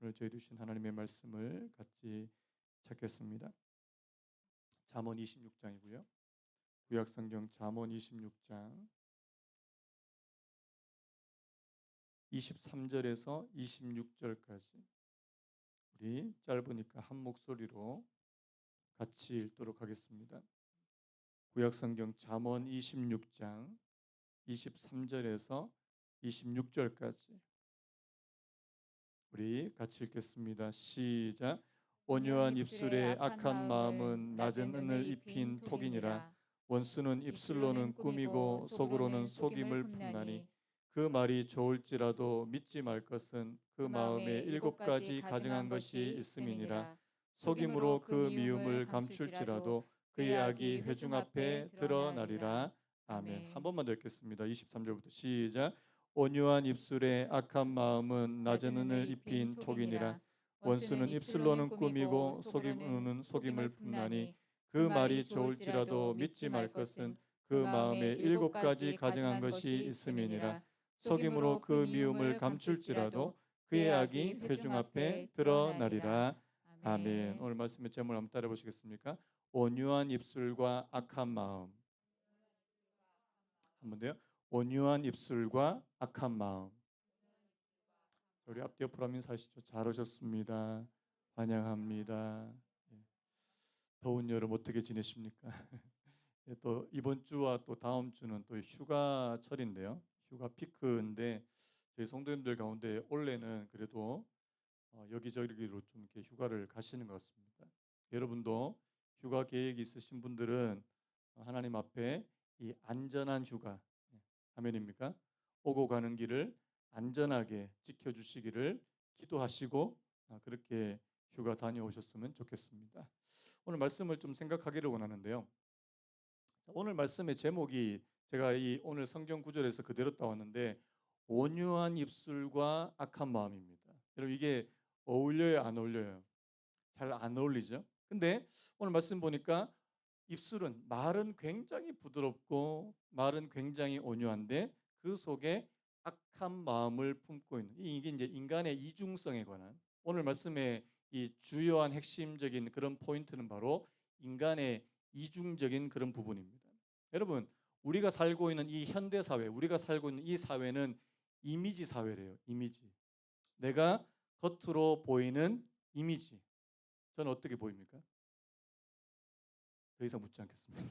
오늘 저희 주신 하나님의 말씀을 같이 찾겠습니다. 잠언 26장이고요. 구약성경 잠언 26장 23절에서 26절까지 우리 짧으니까 한 목소리로 같이 읽도록 하겠습니다. 구약성경 잠언 26장 23절에서 26절까지 우리 같이 읽겠습니다. 시작. 온유한 입술에 악한 마음은 낮은 은을 입힌 톡이니라. 원수는 입술로는 꾸미고 속으로는 속임을 품나니 그 말이 좋을지라도 믿지 말 것은 그 마음에 일곱 가지 가증한 것이 있음이니라. 속임으로 그 미움을 감출지라도 그의 악이 회중 앞에 드러나리라. 아멘. 한 번만 더 읽겠습니다. 23절부터 시작. 온유한 입술에 악한 마음은 낮은 은을 입힌 톡이니라. 원수는 입술로는 꾸미고 속임으로는 속임을 품나니 그 말이 좋을지라도 믿지 말 것은 그 마음에 일곱 가지 가증한 것이 있음이니라. 속임으로 그 미움을 감출지라도 그의 악이 회중 앞에 드러나리라. 아멘. 오늘 말씀의 제목을 한번 따라 보시겠습니까? 온유한 입술과 악한 마음. 한 번 더요. 온유한 입술과 악한 마음. 우리 앞뒤 옆으로 하면 사시죠. 잘 오셨습니다. 환영합니다. 더운 여름 어떻게 지내십니까? 또 이번 주와 또 다음 주는 또 휴가철인데요. 휴가 피크인데 저희 성도님들 가운데 올해는 그래도 여기저기로 좀 이렇게 휴가를 가시는 것 같습니다. 여러분도 휴가 계획이 있으신 분들은 하나님 앞에 이 안전한 휴가, 아멘입니까? 오고 가는 길을 안전하게 지켜주시기를 기도하시고 그렇게 휴가 다녀오셨으면 좋겠습니다. 오늘 말씀을 좀 생각하기를 원하는데요. 오늘 말씀의 제목이 제가 이 오늘 성경 구절에서 그대로 따왔는데 온유한 입술과 악한 마음입니다. 여러분 이게 어울려요, 안 어울려요? 잘 안 어울리죠? 근데 오늘 말씀 보니까 입술은 말은 굉장히 부드럽고 말은 굉장히 온유한데 그 속에 악한 마음을 품고 있는 이게 이제 인간의 이중성에 관한 오늘 말씀의 이 주요한 핵심적인 그런 포인트는 바로 인간의 이중적인 그런 부분입니다. 여러분 우리가 살고 있는 이 현대 사회, 우리가 살고 있는 이 사회는 이미지 사회래요. 이미지. 내가 겉으로 보이는 이미지. 저는 어떻게 보입니까? 더 이상 묻지 않겠습니다.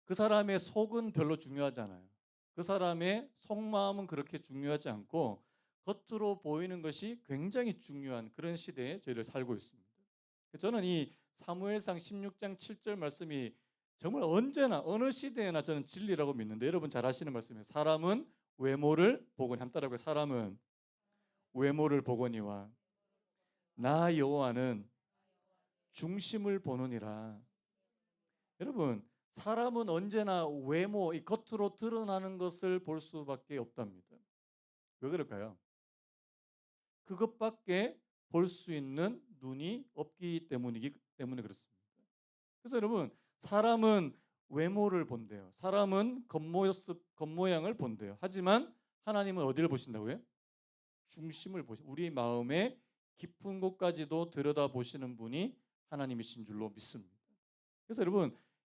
그 사람의 속은 별로 중요하지 않아요. 그 사람의 속마음은 그렇게 중요하지 않고 겉으로 보이는 것이 굉장히 중요한 그런 시대에 저희를 살고 있습니다. 저는 이 사무엘상 16장 7절 말씀이 정말 언제나 어느 시대에나 저는 진리라고 믿는데 여러분 잘 아시는 말씀이에요. 사람은 외모를 보거니 한번 따라하고요. 사람은 외모를 보거니와 나 여호와는 중심을 보느니라. 여러분 사람은 언제나 외모, 이 겉으로 드러나는 것을 볼 수밖에 없답니다. 왜 그럴까요? 그것밖에 볼 수 있는 눈이 없기 때문에 그렇습니다. 그래서 여러분 사람은 외모를 본대요. 사람은 겉모양을 본대요. 하지만 하나님은 어디를 보신다고요? 중심을 보시. 우리 마음의 깊은 곳까지도 들여다 보시는 분이 하나님이신 줄로 믿습니다. 그래서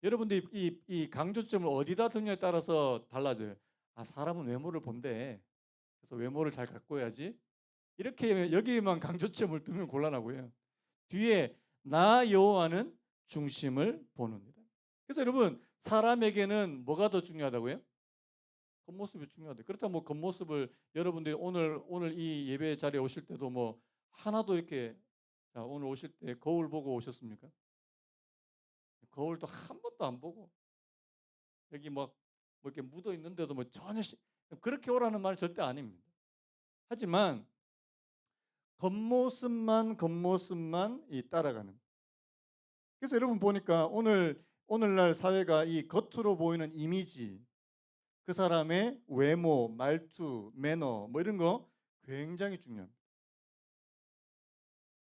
여러분들이 이 강조점을 어디다 두냐에 따라서 달라져요. 아 사람은 외모를 본대. 그래서 외모를 잘 갖고 해야지. 이렇게 여기에만 강조점을 두면 곤란하고요. 뒤에 나 여호와는 중심을 보느니라. 그래서 여러분 사람에게는 뭐가 더 중요하다고요? 겉모습이 중요하대. 그렇다면 뭐 겉모습을 여러분들이 오늘 이 예배 자리에 오실 때도 뭐 하나도 이렇게 자, 오늘 오실 때 거울 보고 오셨습니까? 거울도 한 번도 안 보고 여기 뭐 이렇게 묻어 있는데도 뭐 전혀 그렇게 오라는 말 절대 아닙니다. 하지만 겉모습만 이 따라가는. 그래서 여러분 보니까 오늘날 사회가 이 겉으로 보이는 이미지, 그 사람의 외모, 말투, 매너 뭐 이런 거 굉장히 중요합니다.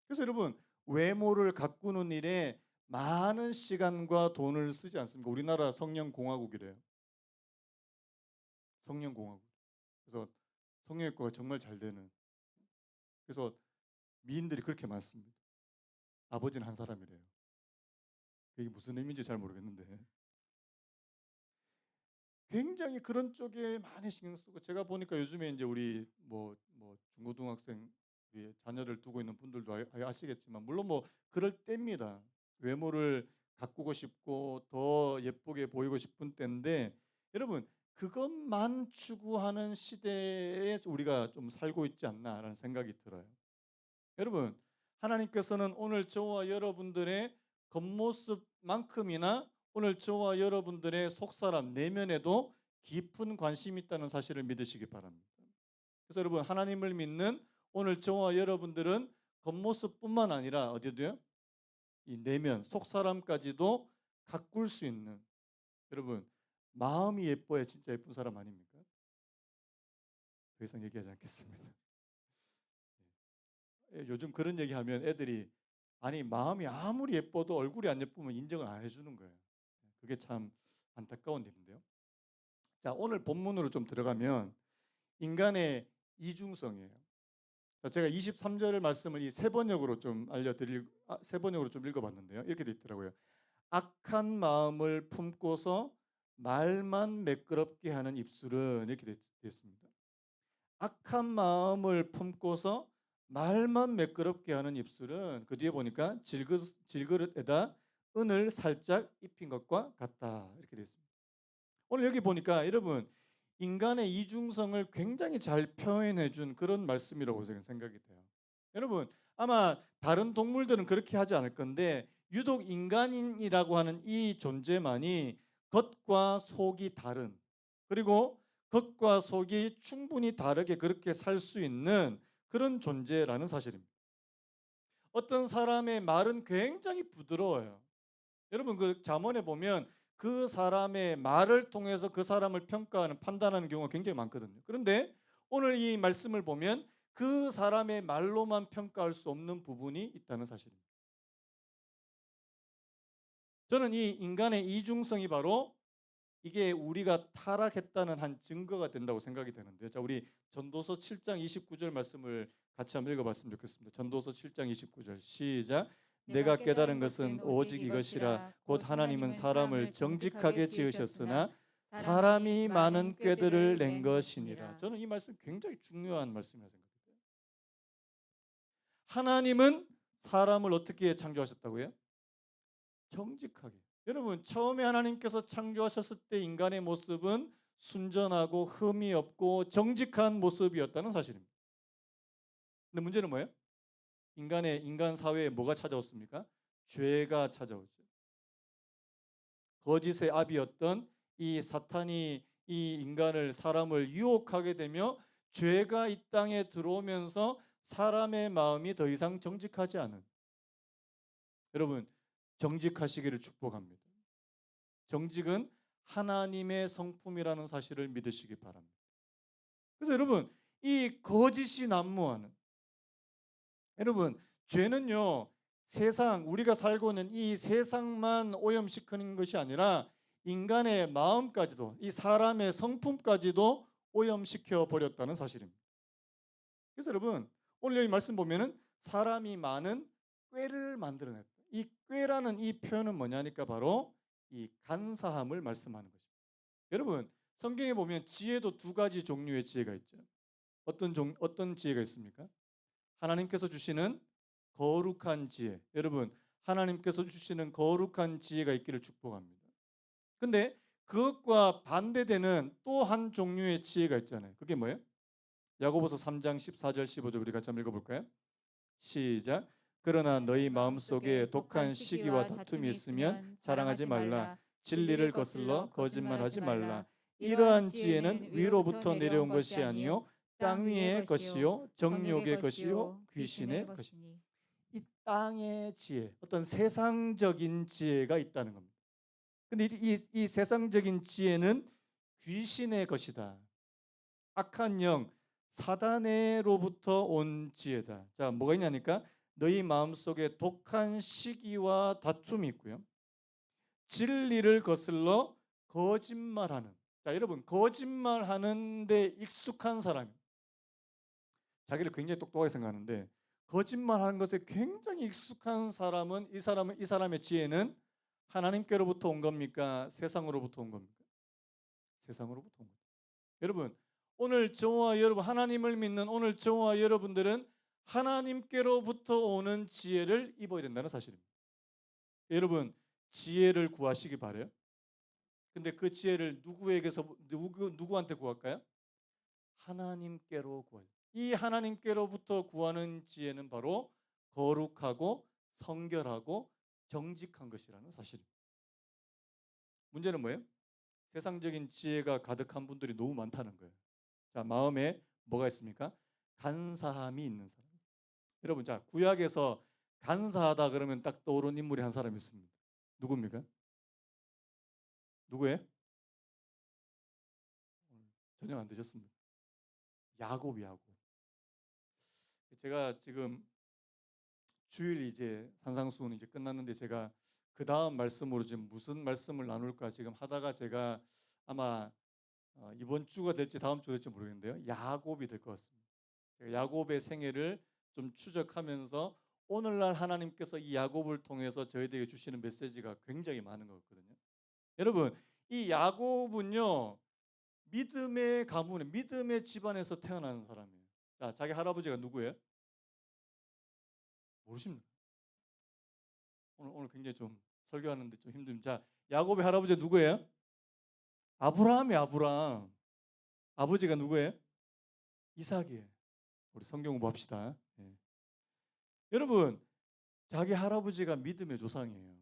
그래서 여러분 외모를 가꾸는 일에 많은 시간과 돈을 쓰지 않습니까? 우리나라 성년공화국이래요. 성년공화국. 그래서 성형외과가 정말 잘 되는. 그래서 미인들이 그렇게 많습니다. 아버지는 한 사람이래요. 이게 무슨 의미인지 잘 모르겠는데 굉장히 그런 쪽에 많이 신경 쓰고, 제가 보니까 요즘에 이제 우리 뭐 중고등학생 자녀를 두고 있는 분들도 아시겠지만, 물론 뭐 그럴 때입니다. 외모를 가꾸고 싶고 더 예쁘게 보이고 싶은 때인데, 여러분 그것만 추구하는 시대에 우리가 좀 살고 있지 않나라는 생각이 들어요. 여러분, 하나님께서는 오늘 저와 여러분들의 겉모습만큼이나 오늘 저와 여러분들의 속사람 내면에도 깊은 관심이 있다는 사실을 믿으시기 바랍니다. 그래서 여러분, 하나님을 믿는 오늘 저와 여러분들은 겉모습뿐만 아니라 어디도요? 이 내면, 속사람까지도 가꿀 수 있는, 여러분 마음이 예뻐야 진짜 예쁜 사람 아닙니까? 더 이상 얘기하지 않겠습니다. 요즘 그런 얘기하면 애들이, 아니 마음이 아무리 예뻐도 얼굴이 안 예쁘면 인정을 안 해주는 거예요. 그게 참 안타까운 일인데요. 자, 오늘 본문으로 좀 들어가면 인간의 이중성이에요. 자, 제가 23절 말씀을 이 세 번역으로 좀 읽어봤는데요. 이렇게 돼 있더라고요. 악한 마음을 품고서 말만 매끄럽게 하는 입술은, 이렇게 돼 있습니다. 악한 마음을 품고서 말만 매끄럽게 하는 입술은, 그 뒤에 보니까 질그릇에다 은을 살짝 입힌 것과 같다, 이렇게 되어 있습니다. 오늘 여기 보니까 여러분, 인간의 이중성을 굉장히 잘 표현해 준 그런 말씀이라고 저는 생각이 돼요. 여러분, 아마 다른 동물들은 그렇게 하지 않을 건데 유독 인간이라고 하는 이 존재만이 겉과 속이 다른, 그리고 겉과 속이 충분히 다르게 그렇게 살 수 있는 그런 존재라는 사실입니다. 어떤 사람의 말은 굉장히 부드러워요. 여러분, 그 잠언에 보면 그 사람의 말을 통해서 그 사람을 평가하는, 판단하는 경우가 굉장히 많거든요. 그런데 오늘 이 말씀을 보면 그 사람의 말로만 평가할 수 없는 부분이 있다는 사실입니다. 저는 이 인간의 이중성이 바로 이게 우리가 타락했다는 한 증거가 된다고 생각이 되는데요. 자, 우리 전도서 7장 29절 말씀을 같이 한번 읽어봤으면 좋겠습니다. 전도서 7장 29절 시작. 내가 깨달은 것은 오직 이것이라 곧 하나님은 사람을 정직하게 지으셨으나 사람이 많은 꾀들을 낸 것이니라. 저는 이 말씀 굉장히 중요한 말씀이라고 생각해요. 하나님은 사람을 어떻게 창조하셨다고요? 정직하게. 여러분, 처음에 하나님께서 창조하셨을 때 인간의 모습은 순전하고 흠이 없고 정직한 모습이었다는 사실입니다. 근데 문제는 뭐예요? 인간 사회에 뭐가 찾아왔습니까? 죄가 찾아오죠. 거짓의 아비였던 이 사탄이 이 사람을 유혹하게 되며 죄가 이 땅에 들어오면서 사람의 마음이 더 이상 정직하지 않은, 여러분 정직하시기를 축복합니다. 정직은 하나님의 성품이라는 사실을 믿으시기 바랍니다. 그래서 여러분, 이 거짓이 난무하는, 여러분 죄는요, 우리가 살고 있는 이 세상만 오염시키는 것이 아니라 인간의 마음까지도, 이 사람의 성품까지도 오염시켜 버렸다는 사실입니다. 그래서 여러분, 오늘 여기 말씀 보면은 사람이 많은 꾀를 만들어냈다. 이 꾀라는 이 표현은 뭐냐니까 바로 이 간사함을 말씀하는 것입니다. 여러분, 성경에 보면 지혜도 두 가지 종류의 지혜가 있죠. 어떤 지혜가 있습니까? 하나님께서 주시는 거룩한 지혜. 여러분, 하나님께서 주시는 거룩한 지혜가 있기를 축복합니다. 근데 그것과 반대되는 또 한 종류의 지혜가 있잖아요. 그게 뭐예요? 야고보서 3장 14절 15절 우리 같이 한번 읽어볼까요? 시작. 그러나 너희 마음속에 독한 시기와 다툼이 있으면 자랑하지 말라. 진리를 거슬러 거짓말하지 말라. 이러한 지혜는 위로부터 내려온 것이 아니요 땅 위의 것이요 정욕의 것이요 귀신의 것이니. 이 땅의 지혜, 어떤 세상적인 지혜가 있다는 겁니다. 근데 이 세상적인 지혜는 귀신의 것이다. 악한 영, 사단으로부터 온 지혜다. 자, 뭐가 있냐니까 너희 마음속에 독한 시기와 다툼이 있고요. 진리를 거슬러 거짓말하는. 자, 여러분 거짓말하는 데 익숙한 사람. 자기를 굉장히 똑똑하게 생각하는데 거짓말하는 것에 굉장히 익숙한 사람은 이 사람의 지혜는 하나님께로부터 온 겁니까? 세상으로부터 온 겁니까? 세상으로부터 온 겁니다. 여러분, 오늘 저와 여러분 하나님을 믿는 오늘 저와 여러분들은 하나님께로부터 오는 지혜를 입어야 된다는 사실입니다. 여러분, 지혜를 구하시기 바래요. 근데 그 지혜를 누구한테 구할까요? 하나님께로 구하죠. 이 하나님께로부터 구하는 지혜는 바로 거룩하고 성결하고 정직한 것이라는 사실입니다. 문제는 뭐예요? 세상적인 지혜가 가득한 분들이 너무 많다는 거예요. 자, 마음에 뭐가 있습니까? 간사함이 있는 사람. 여러분, 자, 구약에서 간사하다 그러면 딱 떠오르는 인물이 한 사람 있습니다. 누굽니까? 누구예요? 전혀 안 되셨습니다. 야곱. 제가 지금 주일 이제 산상수훈 이제 끝났는데 제가 그 다음 말씀으로 지금 무슨 말씀을 나눌까 지금 하다가 제가 아마 이번 주가 될지 다음 주가 될지 모르겠는데요. 야곱이 될 것 같습니다. 제가 야곱의 생애를 좀 추적하면서 오늘날 하나님께서 이 야곱을 통해서 저희들에게 주시는 메시지가 굉장히 많은 것 같거든요. 여러분, 이 야곱은요 믿음의 가문에 믿음의 집안에서 태어난 사람이에요. 자, 자기 할아버지가 누구예요? 모르십니까? 오늘 굉장히 좀 설교하는데 좀 힘듭니다. 자, 야곱의 할아버지 누구예요? 아브라함이에요. 아브라함. 아버지가 누구예요? 이삭이에요. 우리 성경 공부합시다. 예. 여러분, 자기 할아버지가 믿음의 조상이에요.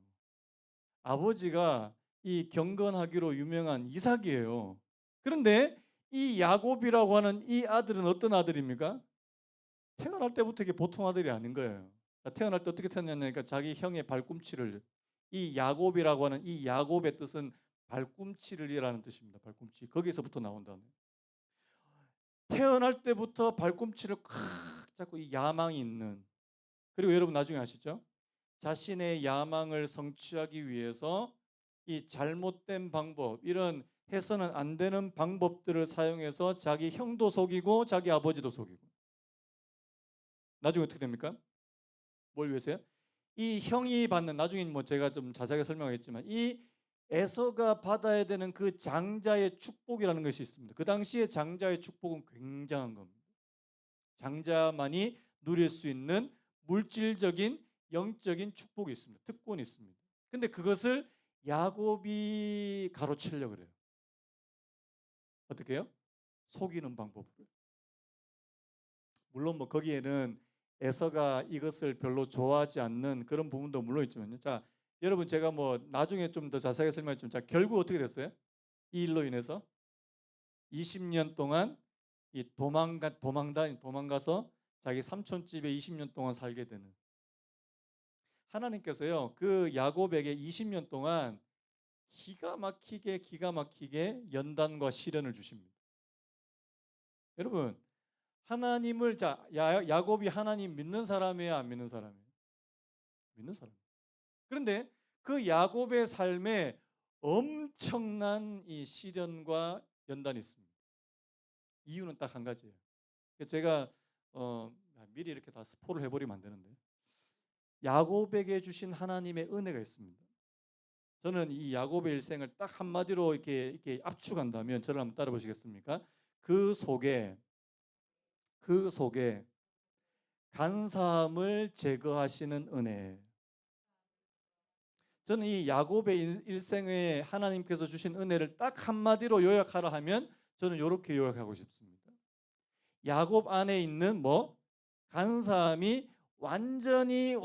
아버지가 이 경건하기로 유명한 이삭이에요. 그런데 이 야곱이라고 하는 이 아들은 어떤 아들입니까? 태어날 때부터 이게 보통 아들이 아닌 거예요. 태어날 때 어떻게 태어났냐니까 자기 형의 발꿈치를 이 야곱이라고 하는 이 야곱의 뜻은 발꿈치를이라는 뜻입니다. 발꿈치. 거기서부터 나온다는. 태어날 때부터 발꿈치를 콱 잡고 이 야망이 있는. 그리고 여러분 나중에 아시죠? 자신의 야망을 성취하기 위해서 이 잘못된 방법, 이런 해서는 안 되는 방법들을 사용해서 자기 형도 속이고 자기 아버지도 속이고. 나중에 어떻게 됩니까? 뭘 위해서요? 이 형이 받는 나중에 뭐 제가 좀 자세하게 설명하겠지만 이 에서가 받아야 되는 그 장자의 축복이라는 것이 있습니다. 그 당시에 장자의 축복은 굉장한 겁니다. 장자만이 누릴 수 있는 물질적인 영적인 축복이 있습니다. 특권이 있습니다. 근데 그것을 야곱이 가로채려고 그래요. 어떻게 해요? 속이는 방법으로. 물론 뭐 거기에는 에서가 이것을 별로 좋아하지 않는 그런 부분도 물론 있지만요. 자, 여러분 제가 뭐 나중에 좀 더 자세하게 설명했지만 자, 결국 어떻게 됐어요? 이 일로 인해서 20년 동안 이 도망가서 자기 삼촌 집에 20년 동안 살게 되는 하나님께서요. 그 야곱에게 20년 동안 기가 막히게 연단과 시련을 주십니다. 여러분, 하나님을 자 야곱이 하나님 믿는 사람이에요, 안 믿는 사람이에요? 믿는 사람. 그런데 그 야곱의 삶에 엄청난 이 시련과 연단이 있습니다. 이유는 딱 한 가지예요. 제가 미리 이렇게 다 스포를 해버리면 안 되는데 야곱에게 주신 하나님의 은혜가 있습니다. 저는 이 야곱의 일생을 딱 한마디로 이렇게 압축한다면 저를 한번 따라 보시겠습니까? 그 속에 간사함을 제거하시는 은혜. 저는 이 야곱의 일생에 하나님께서 주신 은혜를 딱 한마디로 요약하라 하면 저는 이렇게 요약하고 싶습니다. 야곱 안에 있는 간사함이 완전히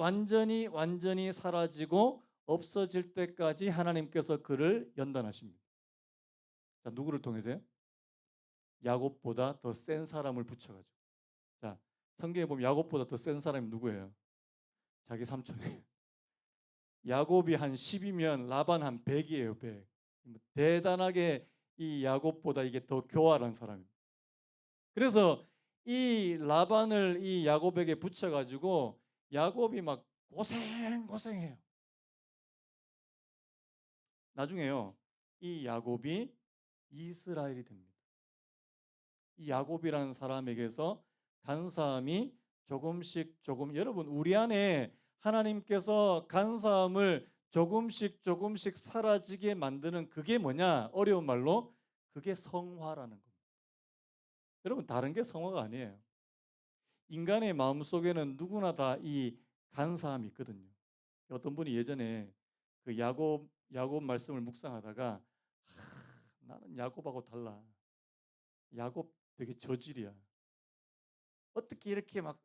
사라지고 없어질 때까지 하나님께서 그를 연단하십니다. 자, 누구를 통해서요? 야곱보다 더 센 사람을 붙여가지고. 자, 성경에 보면 야곱보다 더 센 사람이 누구예요? 자기 삼촌이에요. 야곱이 한 10이면 라반 한 100이에요. 100. 대단하게 이 야곱보다 이게 더 교활한 사람입니다. 그래서 이 라반을 이 야곱에게 붙여가지고 야곱이 막 고생해요. 나중에요. 이 야곱이 이스라엘이 됩니다. 이 야곱이라는 사람에게서 간사함이 여러분 우리 안에 하나님께서 간사함을 조금씩 사라지게 만드는 그게 뭐냐? 어려운 말로 그게 성화라는 겁니다. 여러분 다른 게 성화가 아니에요. 인간의 마음속에는 누구나 다 이 간사함이 있거든요. 어떤 분이 예전에 그 야곱 말씀을 묵상하다가 나는 야곱하고 달라. 야곱 되게 저질이야. 어떻게 이렇게 막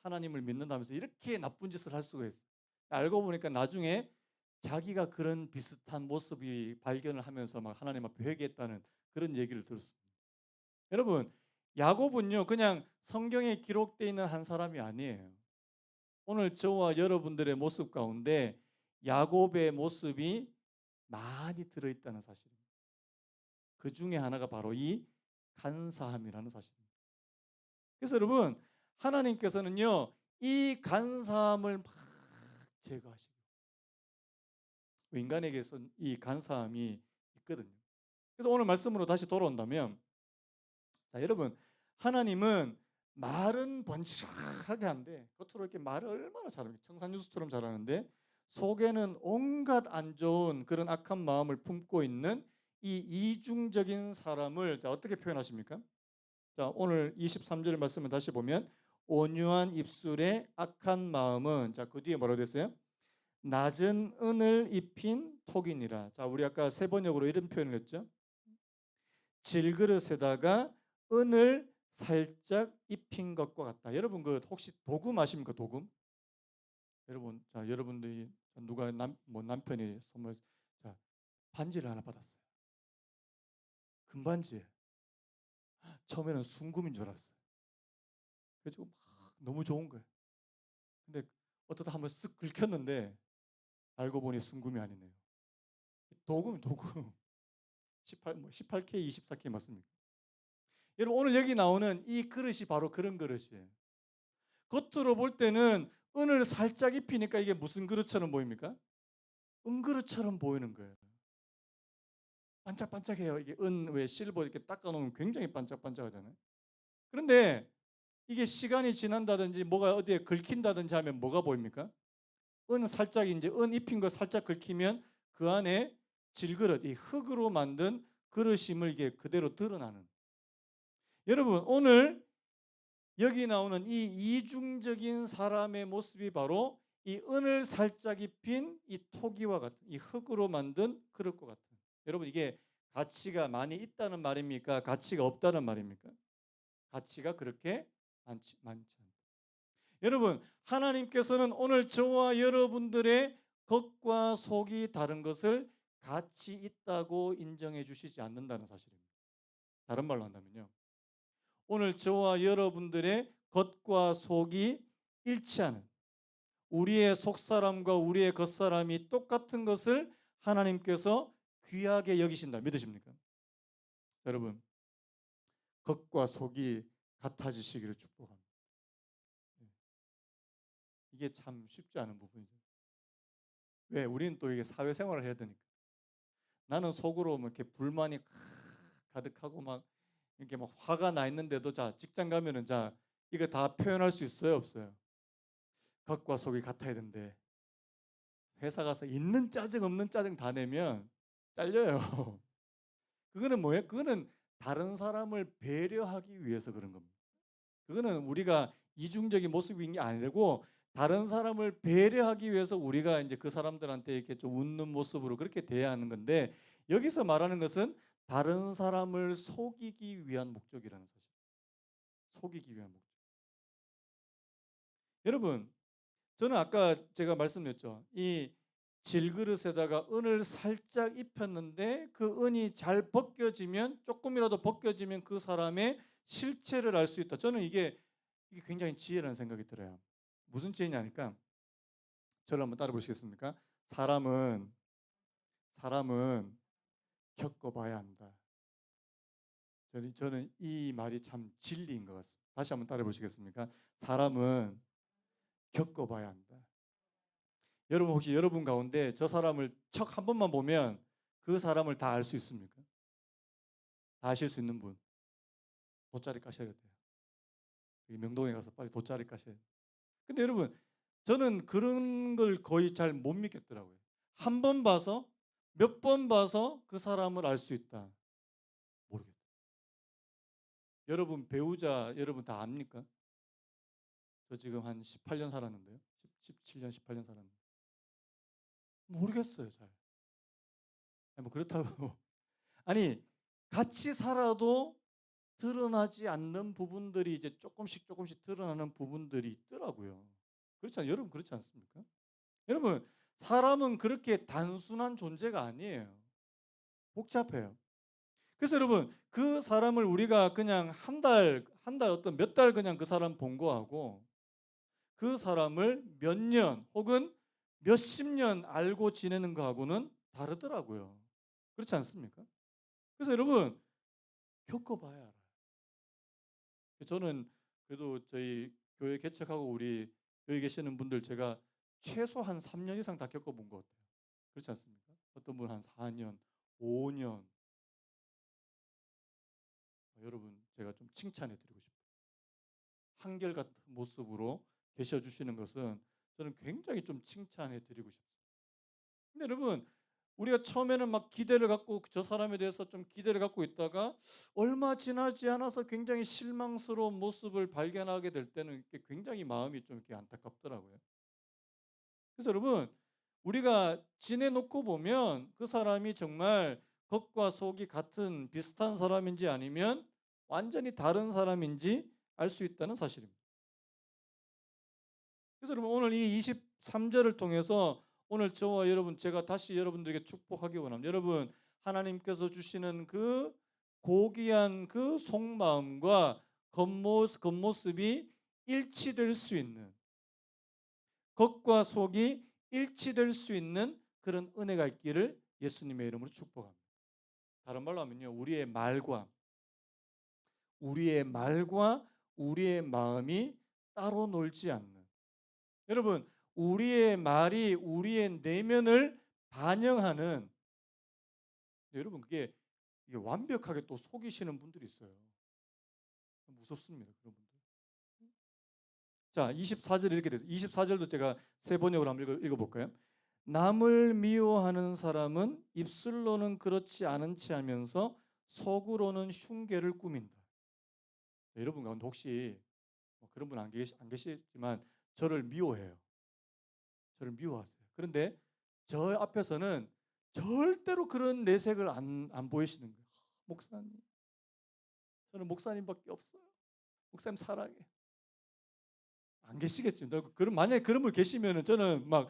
하나님을 믿는다면서 이렇게 나쁜 짓을 할 수가 있어. 알고 보니까 나중에 자기가 그런 비슷한 모습이 발견을 하면서 막 하나님 앞에 회개했다는 그런 얘기를 들었습니다. 여러분, 야곱은요 그냥 성경에 기록되어 있는 한 사람이 아니에요. 오늘 저와 여러분들의 모습 가운데 야곱의 모습이 많이 들어있다는 사실입니다. 그 중에 하나가 바로 이 간사함이라는 사실입니다. 그래서 여러분 하나님께서는요 이 간사함을 막 제거하시고 인간에게서 이 간사함이 있거든요. 그래서 오늘 말씀으로 다시 돌아온다면 자 여러분 하나님은 말은 번지르하게 한데 겉으로 이렇게 말을 얼마나 잘합니까? 청산유수처럼 잘하는데 속에는 온갖 안 좋은 그런 악한 마음을 품고 있는 이 이중적인 사람을 자 어떻게 표현하십니까? 자 오늘 23절 말씀을 다시 보면 온유한 입술에 악한 마음은 자 그 뒤에 뭐라고 됐어요? 낮은 은을 입힌 톡이니라. 자 우리 아까 세 번역으로 이런 표현을 했죠. 질그릇에다가 은을 살짝 입힌 것과 같다. 여러분 그 혹시 도금 아십니까? 도금? 여러분 자 여러분들이 누가 남편이 선물 자 반지를 하나 받았어요. 금반지. 처음에는 순금인 줄 알았어요. 그래서 막 너무 좋은 거예요. 근데 어쩌다 한번 쓱 긁혔는데 알고 보니 순금이 아니네요. 도금. 18K, 24K 맞습니까? 여러분 오늘 여기 나오는 이 그릇이 바로 그런 그릇이에요. 겉으로 볼 때는 은을 살짝 입히니까 이게 무슨 그릇처럼 보입니까? 은그릇처럼 보이는 거예요. 반짝반짝해요. 이게 왜 실버 이렇게 닦아놓으면 굉장히 반짝반짝하잖아요. 그런데 이게 시간이 지난다든지 뭐가 어디에 긁힌다든지 하면 뭐가 보입니까? 은 살짝 이제 은 입힌 거 살짝 긁히면 그 안에 질그릇, 이 흙으로 만든 그릇임을 이게 그대로 드러나는. 여러분 오늘 여기 나오는 이 이중적인 사람의 모습이 바로 이 은을 살짝 입힌 이 토기와 같은 이 흙으로 만든 그릇과 같은. 여러분 이게 가치가 많이 있다는 말입니까? 가치가 없다는 말입니까? 가치가 그렇게 많지 않다. 여러분 하나님께서는 오늘 저와 여러분들의 겉과 속이 다른 것을 가치 있다고 인정해 주시지 않는다는 사실입니다. 다른 말로 한다면요. 오늘 저와 여러분들의 겉과 속이 일치하는 우리의 속사람과 우리의 겉사람이 똑같은 것을 하나님께서 귀하게 여기신다. 믿으십니까? 여러분 겉과 속이 같아지시기를 축복합니다. 이게 참 쉽지 않은 부분이죠. 왜? 우리는 또 이게 사회생활을 해야 되니까. 나는 속으로 뭐 이렇게 불만이 가득하고 막 이렇게 막 화가 나 있는데도 자 직장 가면은 자 이거 다 표현할 수 있어요, 없어요? 겉과 속이 같아야 된대. 회사 가서 있는 짜증 없는 짜증 다 내면 잘려요. 그거는 뭐예요? 그거는 다른 사람을 배려하기 위해서 그런 겁니다. 그거는 우리가 이중적인 모습인 게 아니고 다른 사람을 배려하기 위해서 우리가 이제 그 사람들한테 이렇게 좀 웃는 모습으로 그렇게 대해야 하는 건데 여기서 말하는 것은 다른 사람을 속이기 위한 목적이라는 사실. 속이기 위한 목적. 여러분, 저는 아까 제가 말씀드렸죠. 이 질그릇에다가 은을 살짝 입혔는데 그 은이 잘 벗겨지면 조금이라도 벗겨지면 그 사람의 실체를 알 수 있다. 저는 이게 굉장히 지혜라는 생각이 들어요. 무슨 지혜냐니까 저를 한번 따라 보시겠습니까? 사람은 겪어봐야 한다. 저는 이 말이 참 진리인 것 같습니다. 다시 한번 따라 보시겠습니까? 사람은 겪어봐야 한다. 여러분 혹시 여러분 가운데 저 사람을 척 한 번만 보면 그 사람을 다 알 수 있습니까? 다 아실 수 있는 분 돗자리 까셔야 돼요. 명동에 가서 빨리 돗자리 까셔야 돼요. 근데 여러분 저는 그런 걸 거의 잘 못 믿겠더라고요. 한 번 봐서 몇 번 봐서 그 사람을 알 수 있다. 모르겠다. 여러분 배우자 여러분 다 압니까? 저 지금 한 18년 살았는데요. 17년, 18년 살았는데 모르겠어요, 잘. 아니, 뭐 그렇다고 아니 같이 살아도 드러나지 않는 부분들이 이제 조금씩 조금씩 드러나는 부분들이 있더라고요. 그렇잖아요. 여러분 그렇지 않습니까? 여러분 사람은 그렇게 단순한 존재가 아니에요. 복잡해요. 그래서 여러분 그 사람을 우리가 그냥 한 달 어떤 몇 달 그냥 그 사람 본 거하고 그 사람을 몇 년 혹은 몇십 년 알고 지내는 거하고는 다르더라고요. 그렇지 않습니까? 그래서 여러분 겪어봐야 알아요. 저는 그래도 저희 교회 개척하고 우리 여기 계시는 분들 제가 최소 한 3년 이상 다 겪어본 것 같아요. 그렇지 않습니까? 어떤 분은 한 4년, 5년. 여러분 제가 좀 칭찬해 드리고 싶어요. 한결같은 모습으로 계셔 주시는 것은 저는 굉장히 좀 칭찬해 드리고 싶습니다. 근데 여러분 우리가 처음에는 막 기대를 갖고 저 사람에 대해서 좀 기대를 갖고 있다가 얼마 지나지 않아서 굉장히 실망스러운 모습을 발견하게 될 때는 이렇게 굉장히 마음이 좀 이렇게 안타깝더라고요. 그래서 여러분 우리가 지내놓고 보면 그 사람이 정말 겉과 속이 같은 비슷한 사람인지 아니면 완전히 다른 사람인지 알 수 있다는 사실입니다. 그래서 여러분 오늘 이 23절을 통해서 오늘 저와 여러분 제가 다시 여러분들에게 축복하기 원합니다. 여러분 하나님께서 주시는 그 고귀한 그 속마음과 겉모습이 일치될 수 있는 겉과 속이 일치될 수 있는 그런 은혜가 있기를 예수님의 이름으로 축복합니다. 다른 말로 하면요. 우리의 말과 우리의 마음이 따로 놀지 않는 여러분 우리의 말이 우리의 내면을 반영하는 여러분 그게 이게 완벽하게 또 속이시는 분들이 있어요. 무섭습니다. 그런 분들. 자, 24절 이렇게 돼서 24절도 제가 세 번역으로 한번 읽어볼까요? 남을 미워하는 사람은 입술로는 그렇지 않은 체 하면서 속으로는 흉계를 꾸민다. 여러분 가운데 혹시 뭐 그런 분 안 계시지만 저를 미워해요. 저를 미워하세요. 그런데 저 앞에서는 절대로 그런 내색을 안 보이시는 거예요. 목사님, 저는 목사님밖에 없어요. 목사님 사랑해. 안 계시겠지만 그럼 만약에 그런 분 계시면은 저는 막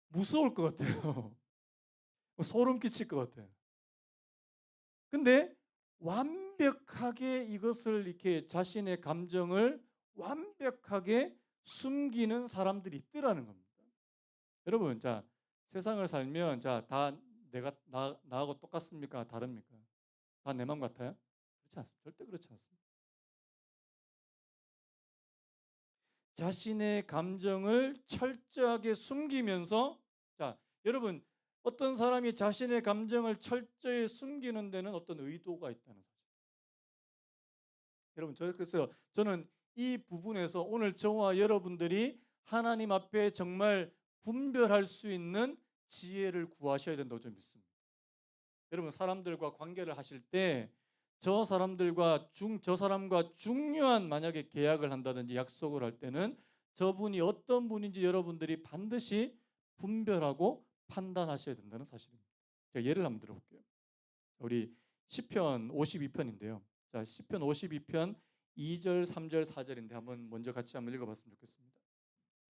무서울 것 같아요. 소름 끼칠 것 같아요. 근데 완벽하게 이것을 이렇게 자신의 감정을 완벽하게 숨기는 사람들이 있더라는 겁니다. 여러분, 자, 세상을 살면 자, 다 내가 나하고 똑같습니까? 다릅니까? 다 내 마음 같아요? 그렇지 않습니다. 절대 그렇지 않습니다. 자신의 감정을 철저하게 숨기면서 자, 여러분 어떤 사람이 자신의 감정을 철저히 숨기는 데는 어떤 의도가 있다는 사실. 여러분 그래서 저는 이 부분에서 오늘 저와 여러분들이 하나님 앞에 정말 분별할 수 있는 지혜를 구하셔야 된다고 저는 믿습니다. 여러분 사람들과 관계를 하실 때 저 사람과 중요한 만약에 계약을 한다든지 약속을 할 때는 저분이 어떤 분인지 여러분들이 반드시 분별하고 판단하셔야 된다는 사실입니다. 제가 예를 한번 들어볼게요. 우리 시편 52편인데요. 자, 시편 52편 2절, 3절, 4절인데 한번 먼저 같이 한번 읽어봤으면 좋겠습니다.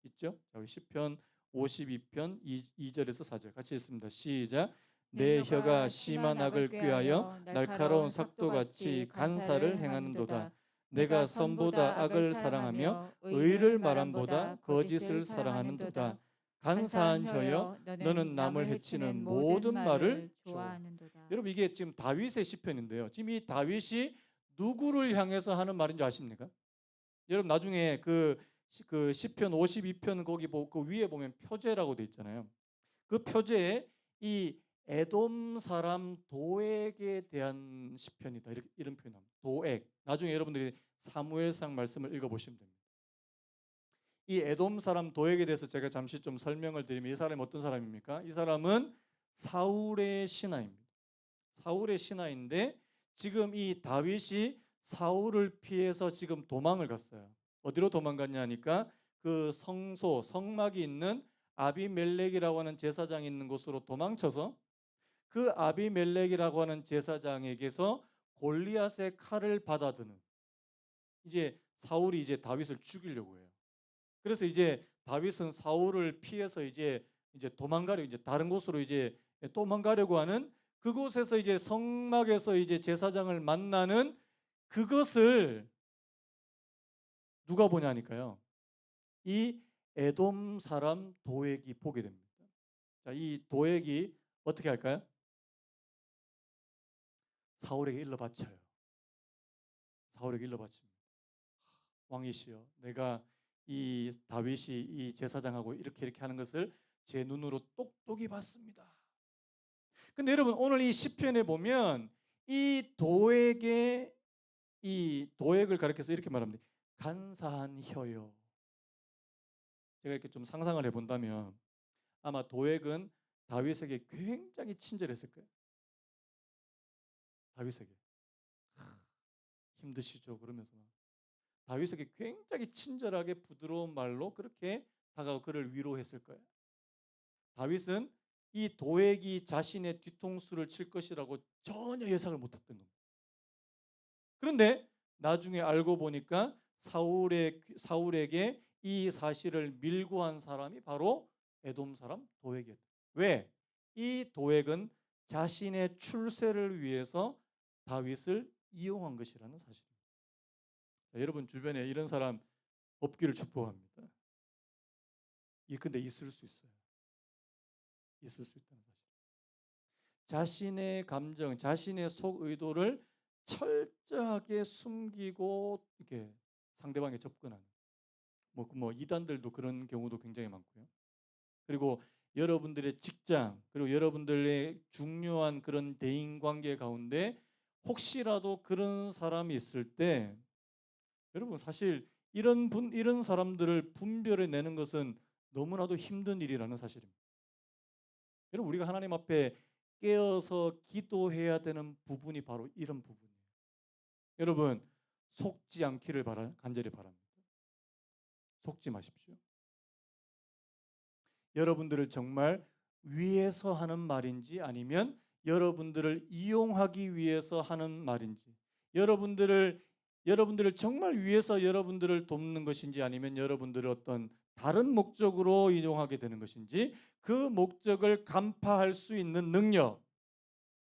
있죠? 자, 우리 시편 52편 2절에서 4절 같이 읽습니다. 시작. 내 혀가 심한 악을 꾀하여 날카로운 삭도같이 간사를 행하는도다. 내가 선보다 악을 사랑하며 의를 말함보다 거짓을 사랑하는도다. 간사한 혀여 너는 남을 해치는 모든 말을 좋아하는도다. 여러분 이게 지금 다윗의 시편인데요. 지금 이 다윗이 누구를 향해서 하는 말인지 아십니까? 여러분 나중에 그 시편 52편 거기 그 위에 보면 표제라고 돼 있잖아요. 그 표제에 이 에돔 사람 도액에 대한 시편이다. 이런 표현합니다. 도액. 나중에 여러분들이 사무엘상 말씀을 읽어보시면 됩니다. 이 에돔 사람 도액에 대해서 제가 잠시 좀 설명을 드리면 이 사람이 어떤 사람입니까? 이 사람은 사울의 신하입니다. 사울의 신하인데 지금 이 다윗이 사울을 피해서 지금 도망을 갔어요. 어디로 도망갔냐 하니까 그 성소, 성막이 있는 아비멜렉이라고 하는 제사장이 있는 곳으로 도망쳐서 그 아비멜렉이라고 하는 제사장에게서 골리앗의 칼을 받아드는, 이제 사울이 이제 다윗을 죽이려고 해요. 그래서 이제 다윗은 사울을 피해서 이제 도망가려, 이제 다른 곳으로 이제 도망가려고 하는, 그곳에서 이제 성막에서 이제 제사장을 만나는 그것을 누가 보냐니까요. 이 에돔 사람 도액이 보게 됩니다. 자, 이 도액이 어떻게 할까요? 사울에게 일러 바쳐요. 사울에게 일러 바칩니다. 왕이시여, 내가 이 다윗이 이 제사장하고 이렇게 하는 것을 제 눈으로 똑똑히 봤습니다. 근데 여러분, 오늘 이 시편에 보면 이 도액의, 이 도액을 가리켜서 이렇게 말합니다. 간사한 혀요. 제가 이렇게 좀 상상을 해본다면 아마 도액은 다윗에게 굉장히 친절했을 거예요. 다윗에게 힘드시죠 그러면서 다윗에게 굉장히 친절하게 부드러운 말로 그렇게 다가가 그를 위로했을 거예요. 다윗은 이 도액이 자신의 뒤통수를 칠 것이라고 전혀 예상을 못했던 겁니다. 그런데 나중에 알고 보니까 사울에게 이 사실을 밀고 한 사람이 바로 에돔 사람 도액이었다. 왜? 이 도액은 자신의 출세를 위해서 다윗을 이용한 것이라는 사실입니다. 자, 여러분 주변에 이런 사람 없기를 축복합니다. 근데 있을 수 있어요. 있을 수 있다는 사실. 자신의 감정, 자신의 속 의도를 철저하게 숨기고 이렇게 상대방에 접근하는, 뭐 이단들도 그런 경우도 굉장히 많고요. 그리고 여러분들의 직장, 그리고 여러분들의 중요한 그런 대인 관계 가운데 혹시라도 그런 사람이 있을 때, 여러분 사실 이런 사람들을 분별해 내는 것은 너무나도 힘든 일이라는 사실입니다. 여러분, 우리가 하나님 앞에 깨어서 기도해야 되는 부분이 바로 이런 부분이에요. 여러분, 속지 않기를 간절히 바랍니다. 속지 마십시오. 여러분들을 정말 위해서 하는 말인지 아니면 여러분들을 이용하기 위해서 하는 말인지, 여러분들을 정말 위해서 여러분들을 돕는 것인지 아니면 여러분들을 어떤 다른 목적으로 이용하게 되는 것인지, 그 목적을 간파할 수 있는 능력,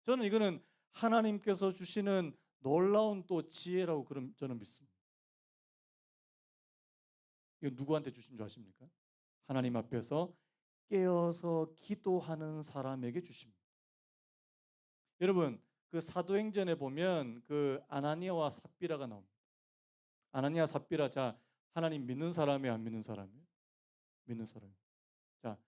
저는 이거는 하나님께서 주시는 놀라운 또 지혜라고 저는 믿습니다. 이거 누구한테 주신 줄 아십니까? 하나님 앞에서 깨어서 기도하는 사람에게 주십니다. 여러분, 그 사도행전에 보면 그 아나니아와 삽비라가 나옵니다. 아나니아 삽비라, 자, 하나님 믿는 사람이 안 믿는 사람이에요? 믿는 사람이에요. 자,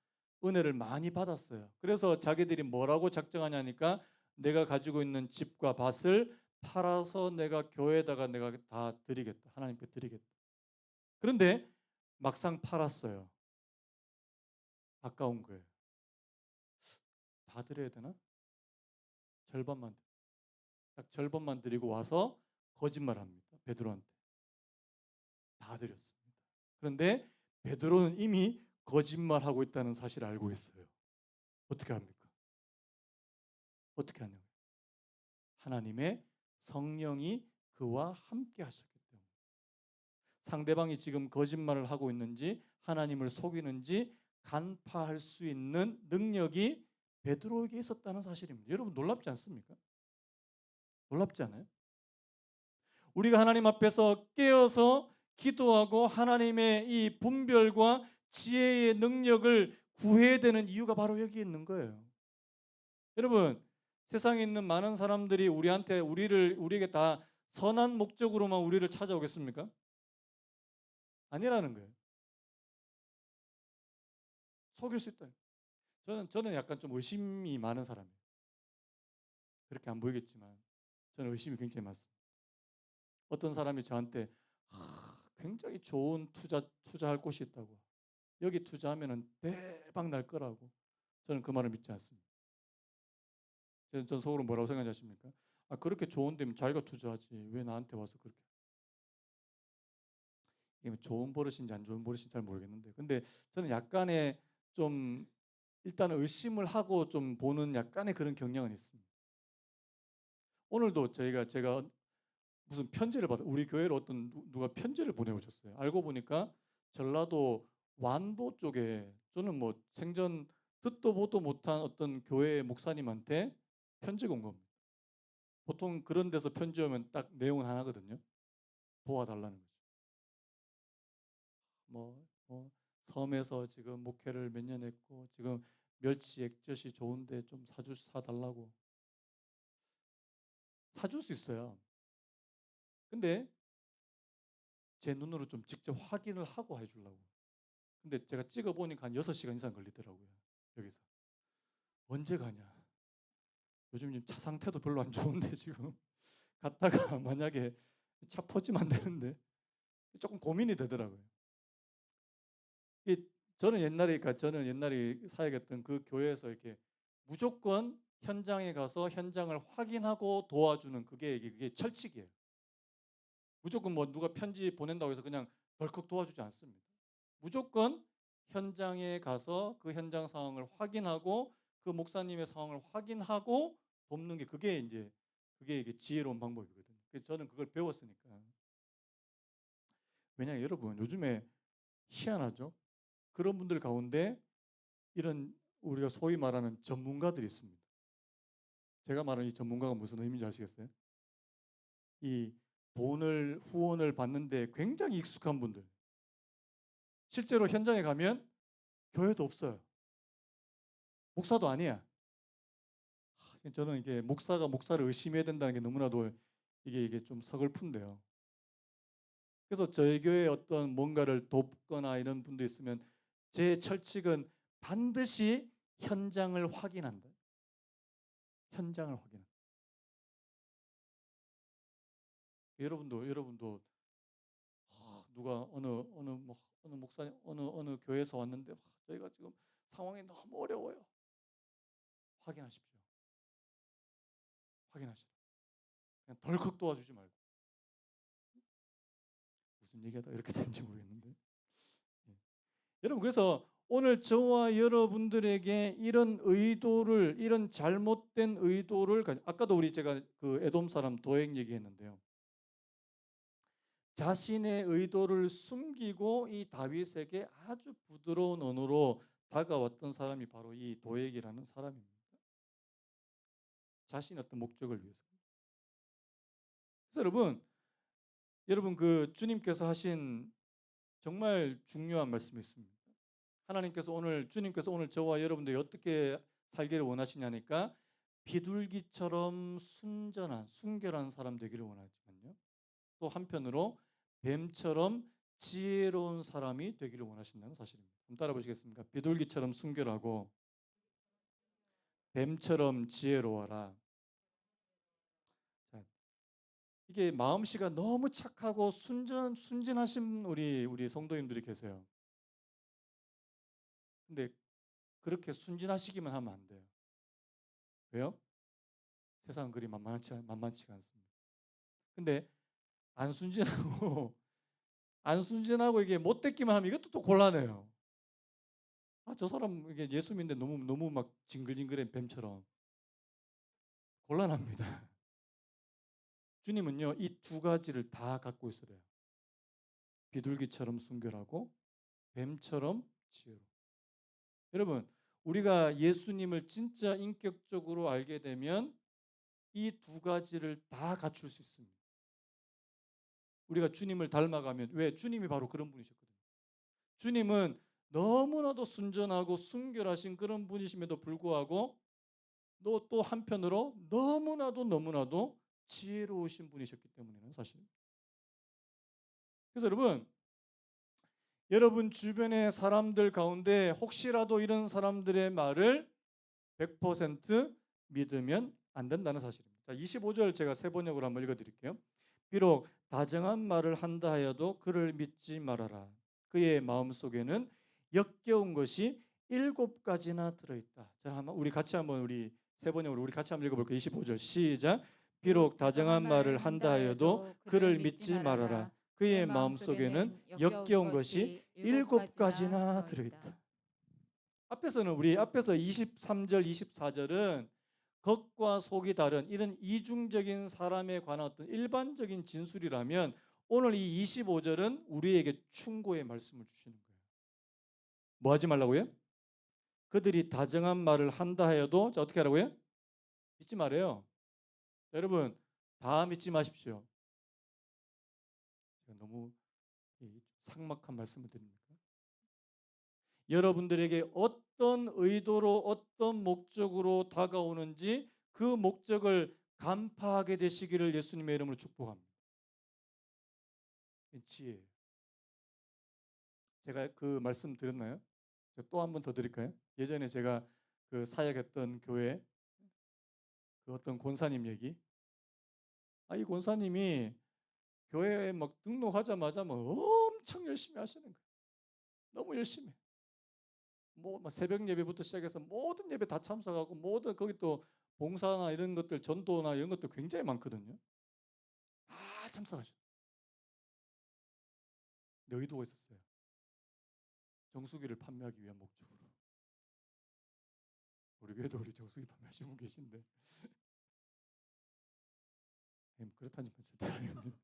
은혜를 많이 받았어요. 그래서 자기들이 뭐라고 작정하냐니까 내가 가지고 있는 집과 밭을 팔아서 내가 교회에다가 내가 다 드리겠다. 하나님께 드리겠다. 그런데 막상 팔았어요. 아까운 거예요. 다 드려야 되나? 절반만, 딱 절반만 드리고 와서 거짓말합니다. 베드로한테. 다 드렸습니다. 그런데 베드로는 이미 거짓말하고 있다는 사실을 알고 있어요. 어떻게 합니까? 어떻게 하냐고요? 하나님의 성령이 그와 함께 하셨기 때문에. 상대방이 지금 거짓말을 하고 있는지 하나님을 속이는지 간파할 수 있는 능력이 베드로에게 있었다는 사실입니다. 여러분 놀랍지 않습니까? 놀랍지 않아요? 우리가 하나님 앞에서 깨어서 기도하고 하나님의 이 분별과 지혜의 능력을 구해야 되는 이유가 바로 여기 있는 거예요. 여러분, 세상에 있는 많은 사람들이 우리에게 다 선한 목적으로만 우리를 찾아오겠습니까? 아니라는 거예요. 속일 수 있다. 저는 약간 좀 의심이 많은 사람이에요. 그렇게 안 보이겠지만 저는 의심이 굉장히 많습니다. 어떤 사람이 저한테 굉장히 좋은 투자할 곳이 있다고. 여기 투자하면은 대박 날 거라고. 저는 그 말을 믿지 않습니다. 전 속으로 뭐라고 생각하십니까? 그렇게 좋은 데면 자기가 투자하지. 왜 나한테 와서 그렇게. 이게 좋은 버릇인지 안 좋은 버릇인지 잘 모르겠는데. 근데 저는 약간의 좀 일단은 의심을 하고 좀 보는 약간의 그런 경향은 있습니다. 오늘도 제가 무슨 편지를 받아 우리 교회로 어떤 누가 편지를 보내오셨어요. 알고 보니까 전라도 완도 쪽에 저는 뭐 생전 듣도 보도 못한 어떤 교회 목사님한테 편지가 온 겁니다. 보통 그런 데서 편지 오면 딱 내용은 하나거든요. 도와달라는 거죠. 뭐 섬에서 지금 목회를 몇 년 했고 지금 멸치 액젓이 좋은데 좀 사달라고. 사줄 수 있어요. 근데 제 눈으로 좀 직접 확인을 하고 해주려고. 근데 제가 찍어보니까 한 6시간 이상 걸리더라고요. 여기서. 언제 가냐. 요즘 지금 차 상태도 별로 안 좋은데 지금 갔다가 만약에 차 퍼지면 안 되는데 조금 고민이 되더라고요. 저는 옛날에 사역했던 그 교회에서 이렇게 무조건 현장에 가서 현장을 확인하고 도와주는 그게 철칙이에요. 무조건 뭐 누가 편지 보낸다고 해서 그냥 덜컥 도와주지 않습니다. 무조건 현장에 가서 그 현장 상황을 확인하고 그 목사님의 상황을 확인하고 돕는 게 그게 이게 지혜로운 방법이거든요. 그래서 저는 그걸 배웠으니까. 왜냐하면 여러분 요즘에 희한하죠. 그런 분들 가운데 이런 우리가 소위 말하는 전문가들이 있습니다. 제가 말하는 이 전문가가 무슨 의미인지 아시겠어요? 이 후원을 받는데 굉장히 익숙한 분들. 실제로 현장에 가면 교회도 없어요. 목사도 아니야. 저는 이게 목사가 목사를 의심해야 된다는 게 너무나도 이게 좀 서글픈데요. 그래서 저희 교회에 어떤 뭔가를 돕거나 이런 분도 있으면 제 철칙은 반드시 현장을 확인한다. 현장을 확인한다. 여러분도 누가 어느 목사님 어느 교회에서 왔는데 저희가 지금 상황이 너무 어려워요. 확인하십시오. 확인하시라. 그냥 덜컥 도와주지 말고. 무슨 얘기하다 이렇게 된지 모르겠는데. 예. 여러분 그래서 오늘 저와 여러분들에게 이런 잘못된 의도를 아까도 제가 그 에돔 사람 도액 얘기했는데요. 자신의 의도를 숨기고 이 다윗에게 아주 부드러운 언어로 다가왔던 사람이 바로 이 도액이라는 사람입니다. 자신의 어떤 목적을 위해서. 그래서 여러분 그 주님께서 하신 정말 중요한 말씀이 있습니다. 주님께서 오늘 저와 여러분들이 어떻게 살기를 원하시냐니까 비둘기처럼 순결한 사람 되기를 원하지만요. 또 한편으로 뱀처럼 지혜로운 사람이 되기를 원하신다는 사실입니다. 한번 따라 보시겠습니까? 비둘기처럼 순결하고 뱀처럼 지혜로워라. 자, 이게 마음씨가 너무 착하고 순진하신 우리 성도님들이 계세요. 근데 그렇게 순진하시기만 하면 안 돼요. 왜요? 세상은 그리 만만치가 않습니다. 근데 안 순진하고 안 순진하고 이게 못됐기만 하면 이것도 또 곤란해요. 저 사람 이게 예수 믿는데 너무 막 징글징글한 뱀처럼 곤란합니다. 주님은요, 이 두 가지를 다 갖고 있어요. 비둘기처럼 순결하고 뱀처럼 지혜로. 여러분, 우리가 예수님을 진짜 인격적으로 알게 되면 이 두 가지를 다 갖출 수 있습니다. 우리가 주님을 닮아가면 왜? 주님이 바로 그런 분이셨거든요. 주님은 너무나도 순전하고 순결하신 그런 분이심에도 불구하고 또 한편으로 너무나도 지혜로우신 분이셨기 때문에는 사실. 그래서 여러분 주변의 사람들 가운데 혹시라도 이런 사람들의 말을 100% 믿으면 안 된다는 사실입니다. 자, 25절 제가 세 번역으로 한번 읽어드릴게요. 비록 다정한 말을 한다 하여도 그를 믿지 말아라. 그의 마음속에는 역겨운 것이 7가지나 들어있다. 자, 한번 우리 같이 한번 우리 세 번역으로 우리 같이 한번 읽어볼게요. 25절 시작. 비록 다정한 말을 한다 하여도 그를 믿지 말아라. 그의 마음속에는 역겨운 것이 7가지나 들어있다. 앞에서는 우리 앞에서 23절, 24절은 겉과 속이 다른 이런 이중적인 사람에 관한 어떤 일반적인 진술이라면 오늘 이 25절은 우리에게 충고의 말씀을 주시는 거예요. 뭐 하지 말라고요? 그들이 다정한 말을 한다 하여도 자, 어떻게 하라고요? 믿지 말아요. 여러분 다 믿지 마십시오. 제가 너무 삭막한 말씀을 드립니까? 여러분들에게 어떤 의도로 어떤 목적으로 다가오는지 그 목적을 간파하게 되시기를 예수님의 이름으로 축복합니다. 지혜예요. 제가 그 말씀 드렸나요? 또 한 번 더 드릴까요? 예전에 제가 그 사역했던 교회 그 어떤 권사님 얘기. 이 권사님이 교회에 막 등록하자마자 막 엄청 열심히 하시는 거예요. 너무 열심히. 뭐 새벽 예배부터 시작해서 모든 예배 다 참석하고 모든 거기 또 봉사나 이런 것들 전도나 이런 것도 굉장히 많거든요. 다 참석하셨어요. 근데 의도가 있었어요. 정수기를 판매하기 위한 목적으로. 우리 교회도 우리 정수기 판매하시는 분 계신데 그렇다니까 절대 아닙니다.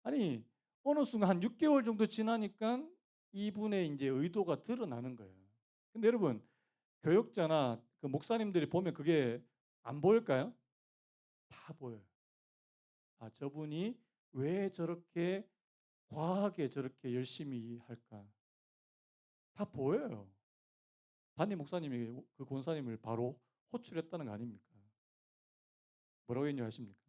아니 어느 순간 한 6개월 정도 지나니까 이분의 이제 의도가 드러나는 거예요. 근데 여러분 교역자나 그 목사님들이 보면 그게 안 보일까요? 다 보여요. 저분이 왜 저렇게 과하게 저렇게 열심히 할까? 다 보여요. 담임 목사님이 그 권사님을 바로 호출했다는 거 아닙니까? 뭐라고 했냐 하십니까?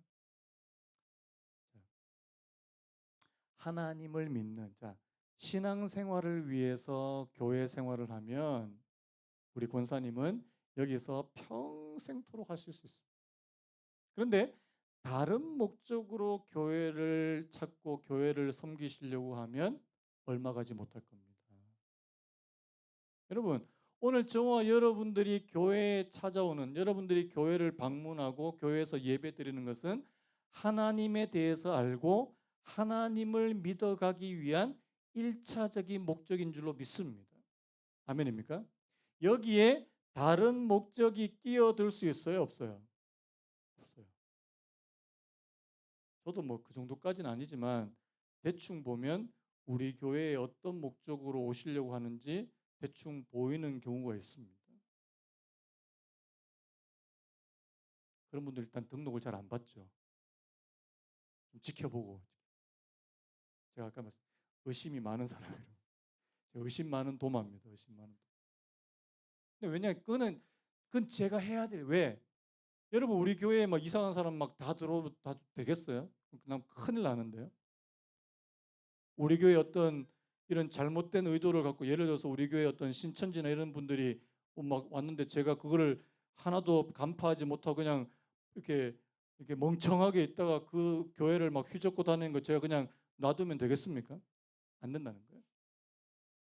하나님을 믿는 신앙생활을 위해서 교회 생활을 하면 우리 권사님은 여기서 평생토록 하실 수 있습니다. 그런데 다른 목적으로 교회를 찾고 교회를 섬기시려고 하면 얼마 가지 못할 겁니다. 여러분 오늘 저와 여러분들이 교회에 찾아오는 여러분들이 교회를 방문하고 교회에서 예배드리는 것은 하나님에 대해서 알고 하나님을 믿어가기 위한 1차적인 목적인 줄로 믿습니다. 아멘입니까? 여기에 다른 목적이 끼어들 수 있어요? 없어요? 없어요. 저도 뭐 그 정도까지는 아니지만 대충 보면 우리 교회에 어떤 목적으로 오시려고 하는지 대충 보이는 경우가 있습니다. 그런 분들 일단 등록을 잘 안 받죠. 좀 지켜보고. 제가 아까 말씀 의심이 많은 사람이라고. 의심 많은 도마입니다. 의심 많은 도마. 근데 왜냐 그건 제가 해야 될 왜? 여러분 우리 교회에 막 이상한 사람 막 다 들어오면 다 되겠어요? 그냥 큰일 나는데요. 우리 교회 어떤 이런 잘못된 의도를 갖고 예를 들어서 우리 교회 어떤 신천지나 이런 분들이 막 왔는데 제가 그거를 하나도 간파하지 못하고 그냥 이렇게 멍청하게 있다가 그 교회를 막 휘젓고 다니는 거 제가 그냥 놔두면 되겠습니까? 안 된다는 거예요.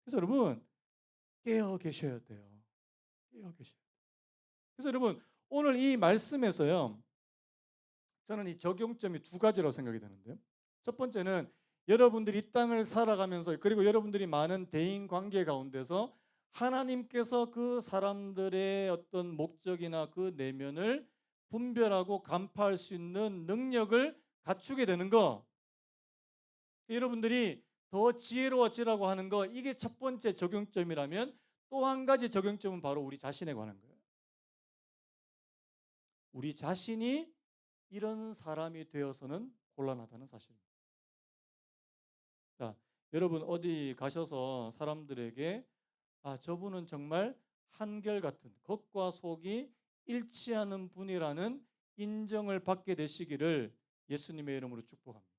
그래서 여러분 깨어 계셔야 돼요. 깨어 계셔야 돼요. 그래서 여러분 오늘 이 말씀에서요. 저는 이 적용점이 2가지라고 생각이 되는데요. 첫 번째는 여러분들이 이 땅을 살아가면서 그리고 여러분들이 많은 대인 관계 가운데서 하나님께서 그 사람들의 어떤 목적이나 그 내면을 분별하고 간파할 수 있는 능력을 갖추게 되는 거. 여러분들이 더 지혜로워지라고 하는 거 이게 첫 번째 적용점이라면 또 한 가지 적용점은 바로 우리 자신에 관한 거예요. 우리 자신이 이런 사람이 되어서는 곤란하다는 사실입니다. 자, 여러분 어디 가셔서 사람들에게 저분은 정말 한결같은 겉과 속이 일치하는 분이라는 인정을 받게 되시기를 예수님의 이름으로 축복합니다.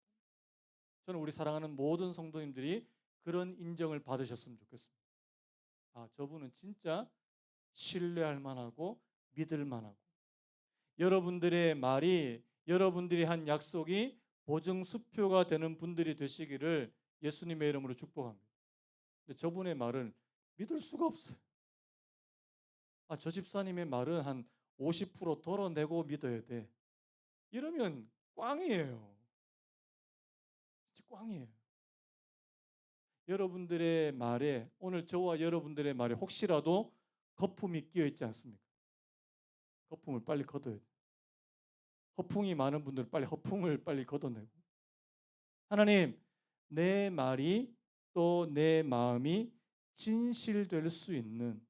저는 우리 사랑하는 모든 성도님들이 그런 인정을 받으셨으면 좋겠습니다. 저분은 진짜 신뢰할 만하고 믿을 만하고 여러분들의 말이 여러분들이 한 약속이 보증수표가 되는 분들이 되시기를 예수님의 이름으로 축복합니다. 근데 저분의 말은 믿을 수가 없어요. 저 집사님의 말은 한 50% 덜어내고 믿어야 돼. 이러면 꽝이에요. 진짜 꽝이에요. 여러분들의 말에, 오늘 저와 여러분들의 말에 혹시라도 거품이 끼어 있지 않습니까? 거품을 빨리 걷어야 돼. 허풍이 많은 분들은 빨리 허풍을 빨리 걷어내고, 하나님, 내 말이 또 내 마음이 진실될 수 있는,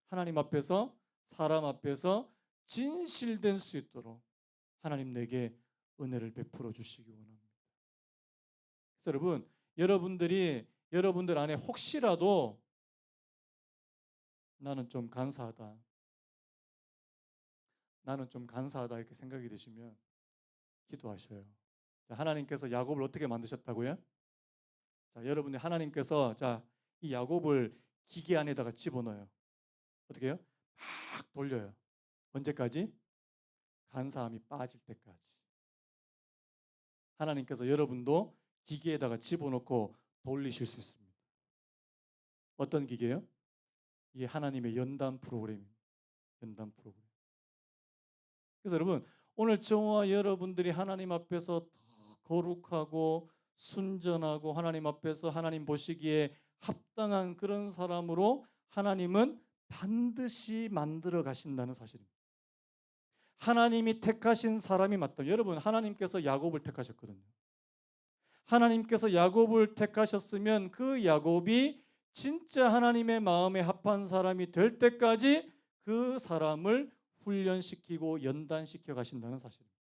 하나님 앞에서, 사람 앞에서 진실될 수 있도록 하나님 내게 은혜를 베풀어 주시기 원합니다. 그래서 여러분들 안에 혹시라도 나는 좀 간사하다, 나는 좀 간사하다 이렇게 생각이 드시면 기도하셔요. 자, 하나님께서 야곱을 어떻게 만드셨다고요? 자, 여러분이 하나님께서 이 야곱을 기계 안에다가 집어넣어요. 어떻게 해요? 막 돌려요. 언제까지? 간사함이 빠질 때까지. 하나님께서 여러분도 기계에다가 집어넣고 돌리실 수 있습니다. 어떤 기계요? 이게 하나님의 연단 프로그램입니다. 연단 프로그램. 그래서 여러분, 오늘 저와 여러분들이 하나님 앞에서 더 거룩하고 순전하고 하나님 앞에서 하나님 보시기에 합당한 그런 사람으로 하나님은 반드시 만들어 가신다는 사실입니다. 하나님이 택하신 사람이 맞다. 여러분, 하나님께서 야곱을 택하셨거든요. 하나님께서 야곱을 택하셨으면 그 야곱이 진짜 하나님의 마음에 합한 사람이 될 때까지 그 사람을 훈련시키고 연단시켜 가신다는 사실입니다.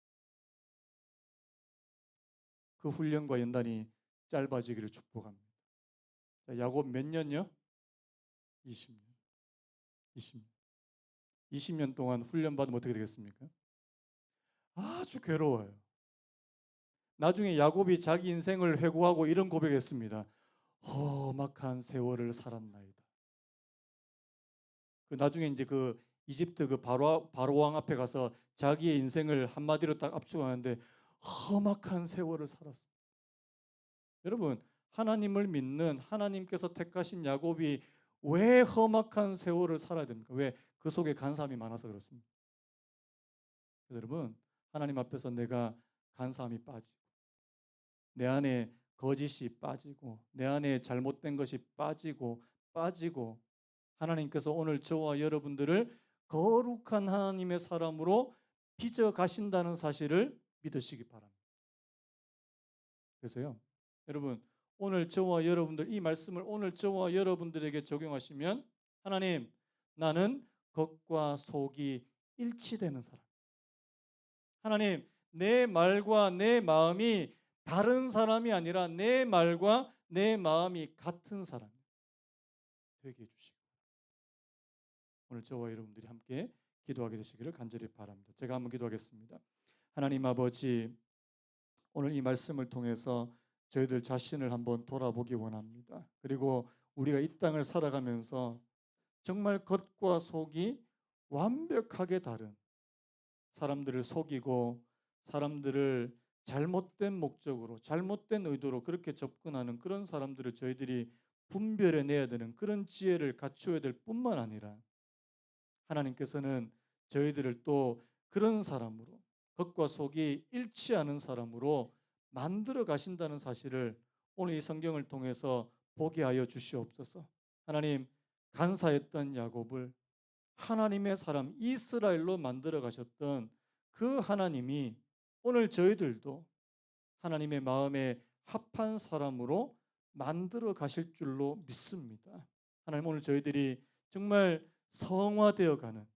그 훈련과 연단이 짧아지기를 축복합니다. 야곱 몇 년요? 20년. 20년. 20년 동안 훈련받으면 어떻게 되겠습니까? 아주 괴로워요. 나중에 야곱이 자기 인생을 회고하고 이런 고백했습니다. 험악한 세월을 살았나이다. 나중에 이제 이집트 바로 왕 앞에 가서 자기의 인생을 한마디로 딱 압축하는데 험악한 세월을 살았습니다. 여러분, 하나님을 믿는 하나님께서 택하신 야곱이 왜 험악한 세월을 살아야 됩니까? 왜? 그 속에 간사함이 많아서 그렇습니다. 그래서 여러분, 하나님 앞에서 내가 간사함이 빠지고 내 안에 거짓이 빠지고 내 안에 잘못된 것이 빠지고 하나님께서 오늘 저와 여러분들을 거룩한 하나님의 사람으로 빚어 가신다는 사실을 믿으시기 바랍니다. 그래서요, 여러분, 오늘 저와 여러분들 이 말씀을 오늘 저와 여러분들에게 적용하시면 하나님, 나는 겉과 속이 일치되는 사람. 하나님, 내 말과 내 마음이 다른 사람이 아니라 내 말과 내 마음이 같은 사람 되게 해주시고 오늘 저와 여러분들이 함께 기도하게 되시기를 간절히 바랍니다. 제가 한번 기도하겠습니다. 하나님 아버지, 오늘 이 말씀을 통해서 저희들 자신을 한번 돌아보기 원합니다. 그리고 우리가 이 땅을 살아가면서 정말 겉과 속이 완벽하게 다른, 사람들을 속이고 사람들을 잘못된 목적으로 잘못된 의도로 그렇게 접근하는 그런 사람들을 저희들이 분별해내야 되는 그런 지혜를 갖추어야 될 뿐만 아니라 하나님께서는 저희들을 또 그런 사람으로, 겉과 속이 일치하는 사람으로 만들어 가신다는 사실을 오늘 이 성경을 통해서 보게 하여 주시옵소서. 하나님, 간사했던 야곱을 하나님의 사람 이스라엘로 만들어 가셨던 그 하나님이 오늘 저희들도 하나님의 마음에 합한 사람으로 만들어 가실 줄로 믿습니다. 하나님, 오늘 저희들이 정말 성화되어 가는,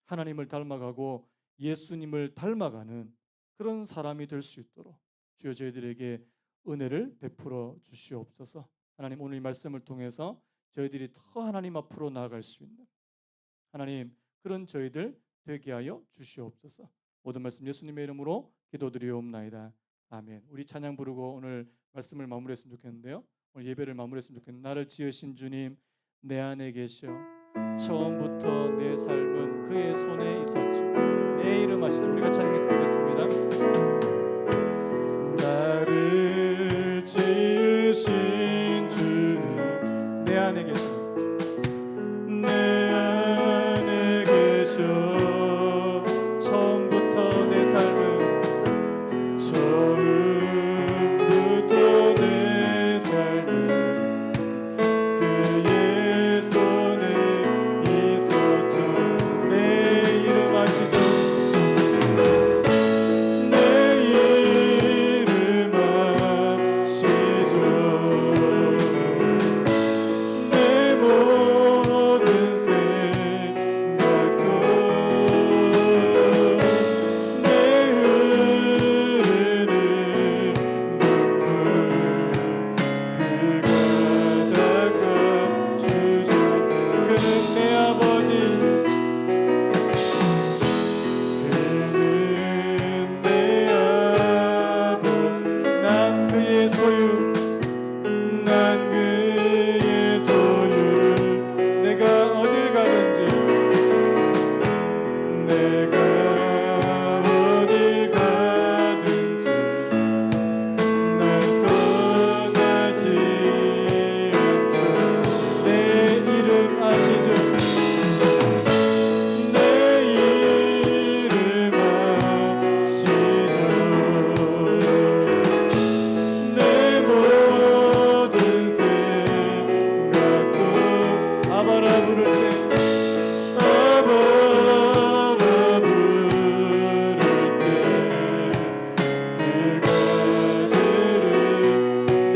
하나님을 닮아가고 예수님을 닮아가는 그런 사람이 될 수 있도록 주여 저희들에게 은혜를 베풀어 주시옵소서. 하나님, 오늘 이 말씀을 통해서 저희들이 더 하나님 앞으로 나아갈 수 있는 하나님, 그런 저희들 되게 하여 주시옵소서. 모든 말씀 예수님의 이름으로 기도드리옵나이다. 아멘. 우리 찬양 부르고 오늘 말씀을 마무리했으면 좋겠는데요. 오늘 예배를 마무리했으면 좋겠는데, 나를 지으신 주님 내 안에 계셔 처음부터 내 삶은 그의 손에 있었지. 내 이름 아시죠? 우리가 찬양했으면 좋겠습니다. 나를 지으신 주는 내 안에 계셔. 내 안에 계셔. 처음부터 내 삶은 처음부터 내 삶은 그의 손에 있었죠. 내 이름 아시죠? 내 이름 아시죠? 내 모든 생각도 내 흐르는 눈물 그가 닦아주신 그는 내 아버지 그는 내 아버 난 그의 소유 난 그의 소유 내가 어딜 가든지 내가 어딜 가든지 날 떠나지 않죠. 내 이름 아시죠? 내 이름 아시죠? 내 모든 생각도 아바라 부를 때 아바라 부를 때 그가 들은 내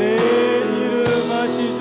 이름 아시죠?